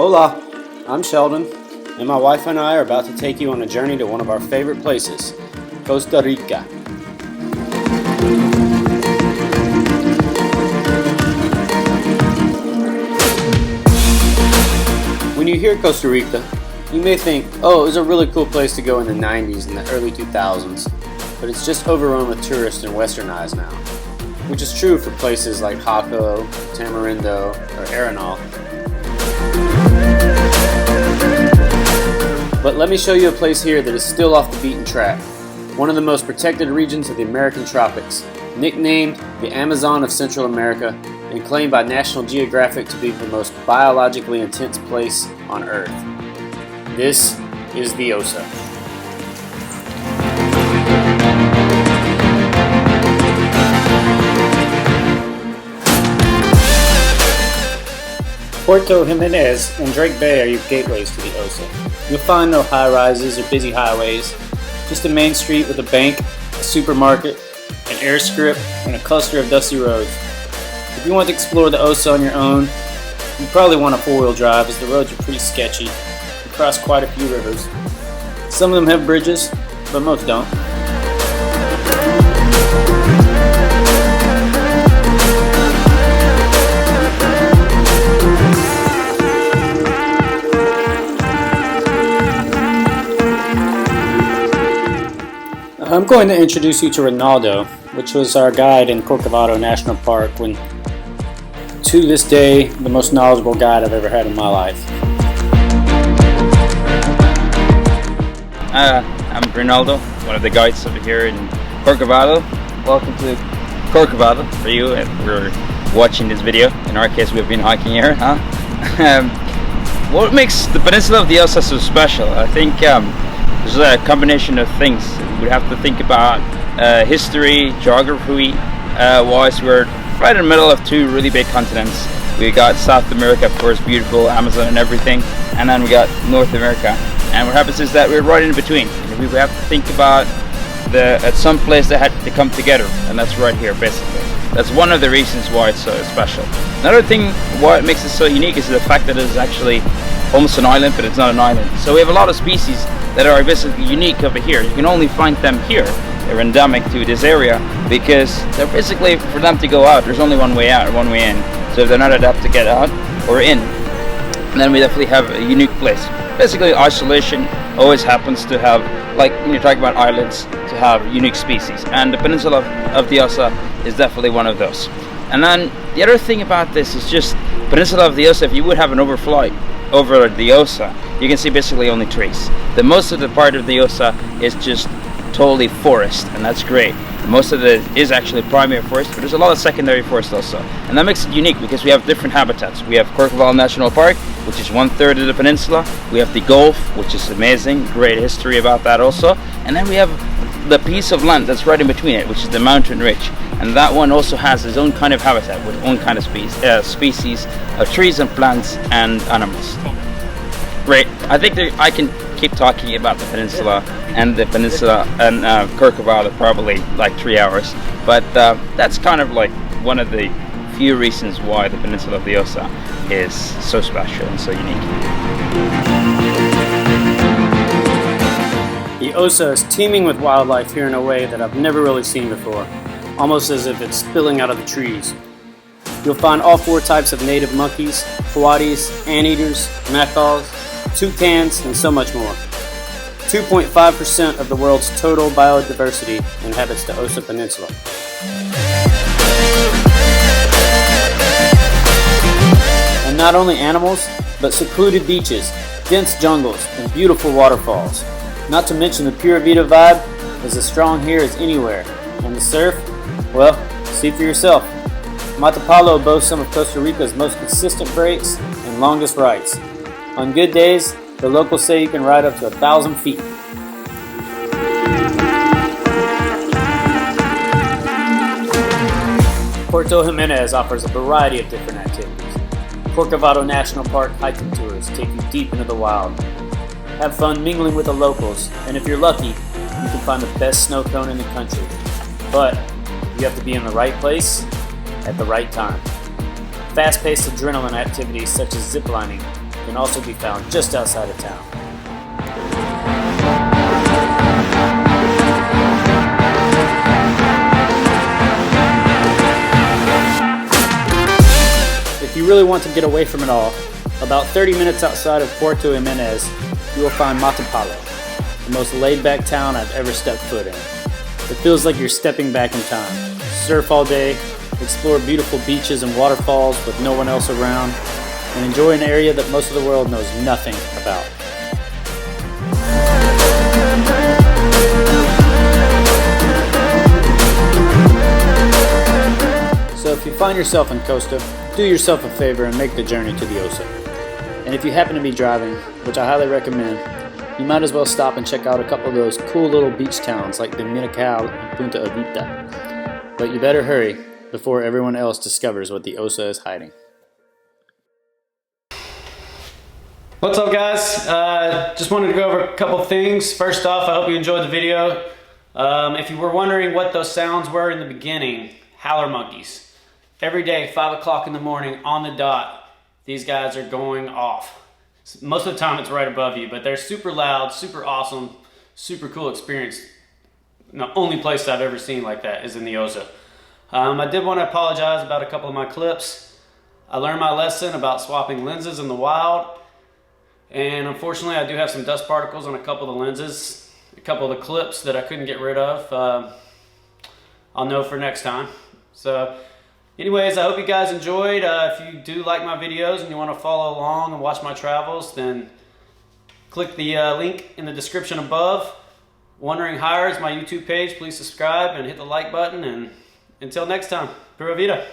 Hola, I'm Sheldon, and my wife and I are about to take you on a journey to one of our favorite places, Costa Rica. When you hear Costa Rica, you may think, oh, it was a really cool place to go in the 90s and the early 2000s, but it's just overrun with tourists and westernized now, which is true for places like Jaco, Tamarindo, or Arenal. But let me show you a place here that is still off the beaten track, one of the most protected regions of the American tropics, nicknamed the Amazon of Central America and claimed by National Geographic to be the most biologically intense place on Earth. This is the Osa. Puerto Jimenez and Drake Bay are your gateways to the Osa. You'll find no high-rises or busy highways, just a main street with a bank, a supermarket, an airstrip, and a cluster of dusty roads. If you want to explore the Osa on your own, you probably want a four-wheel drive as the roads are pretty sketchy. You cross quite a few rivers. Some of them have bridges, but most don't. I'm going to introduce you to Ronaldo, which was our guide in Corcovado National Park, when, to this day, the most knowledgeable guide I've ever had in my life. I'm Ronaldo, one of the guides over here in Corcovado. Welcome to Corcovado for you if we're watching this video. In our case, we've been hiking here, huh? What makes the peninsula of the Osa so special? I think there's a combination of things. We have to think about history, geography wise. We're right in the middle of two really big continents. We got South America, of course, beautiful Amazon and everything, and then we got North America. And what happens is that we're right in between. We have to think about at some place that had to come together, and that's right here, basically. That's one of the reasons why it's so special. Another thing why it makes it so unique is the fact that it's actually almost an island, but it's not an island. So we have a lot of species that are basically unique over here. You can only find them here. They're endemic to this area because they're basically, for them to go out, there's only one way out or one way in. So if they're not adapted to get out or in, then we definitely have a unique place. Basically, isolation always happens to have, like when you're talking about islands, to have unique species. And the peninsula of the Osa is definitely one of those. And then the other thing about this is just peninsula of the Osa, if you would have an overflight over the Osa, you can see basically only trees. The most of the part of the Osa is just totally forest, and that's great. Most of it is actually primary forest, but there's a lot of secondary forest also. And that makes it unique because we have different habitats. We have Corcovado National Park, which is 1/3 of the peninsula. We have the Gulf, which is amazing, great history about that also. And then we have the piece of land that's right in between it, which is the mountain ridge. And that one also has its own kind of habitat with own kind of species of trees and plants and animals. Great. I think I can keep talking about the peninsula and Corcovado probably like 3 hours, but that's kind of like one of the few reasons why the peninsula of the Osa is so special and so unique. The Osa is teeming with wildlife here in a way that I've never really seen before, almost as if it's spilling out of the trees. You'll find all four types of native monkeys, coatis, anteaters, macaws, toucans, and so much more. 2.5% of the world's total biodiversity inhabits the Osa Peninsula. And not only animals, but secluded beaches, dense jungles, and beautiful waterfalls. Not to mention the Pura Vida vibe is as strong here as anywhere. And the surf, well, see for yourself. Matapalo boasts some of Costa Rica's most consistent breaks and longest rides. On good days, the locals say you can ride up to 1,000 feet. Puerto Jimenez offers a variety of different activities. Corcovado National Park hiking tours take you deep into the wild. Have fun mingling with the locals, and if you're lucky, you can find the best snow cone in the country. But you have to be in the right place at the right time. Fast-paced adrenaline activities such as ziplining, can also be found just outside of town. If you really want to get away from it all, about 30 minutes outside of Puerto Jimenez, you will find Matapalo, the most laid-back town I've ever stepped foot in. It feels like you're stepping back in time. Surf all day, explore beautiful beaches and waterfalls with no one else around, and enjoy an area that most of the world knows nothing about. So if you find yourself in Costa, do yourself a favor and make the journey to the Osa. And if you happen to be driving, which I highly recommend, you might as well stop and check out a couple of those cool little beach towns like Dominical and Punta Evita. But you better hurry before everyone else discovers what the Osa is hiding. What's up, guys? Just wanted to go over a couple things. First off, I hope you enjoyed the video. If you were wondering what those sounds were in the beginning, howler monkeys. Every day, 5 o'clock in the morning, on the dot, these guys are going off. Most of the time it's right above you, but they're super loud, super awesome, super cool experience. The only place I've ever seen like that is in the Osa. I did want to apologize about a couple of my clips. I learned my lesson about swapping lenses in the wild, and unfortunately I do have some dust particles on a couple of the lenses, a couple of the clips that I couldn't get rid of. I'll know for next time. So anyways, I hope you guys enjoyed. If you do like my videos and you want to follow along and watch my travels, then click the link in the description above. Wandering Higher is my YouTube page. Please subscribe and hit the like button. And until next time, Pura Vida.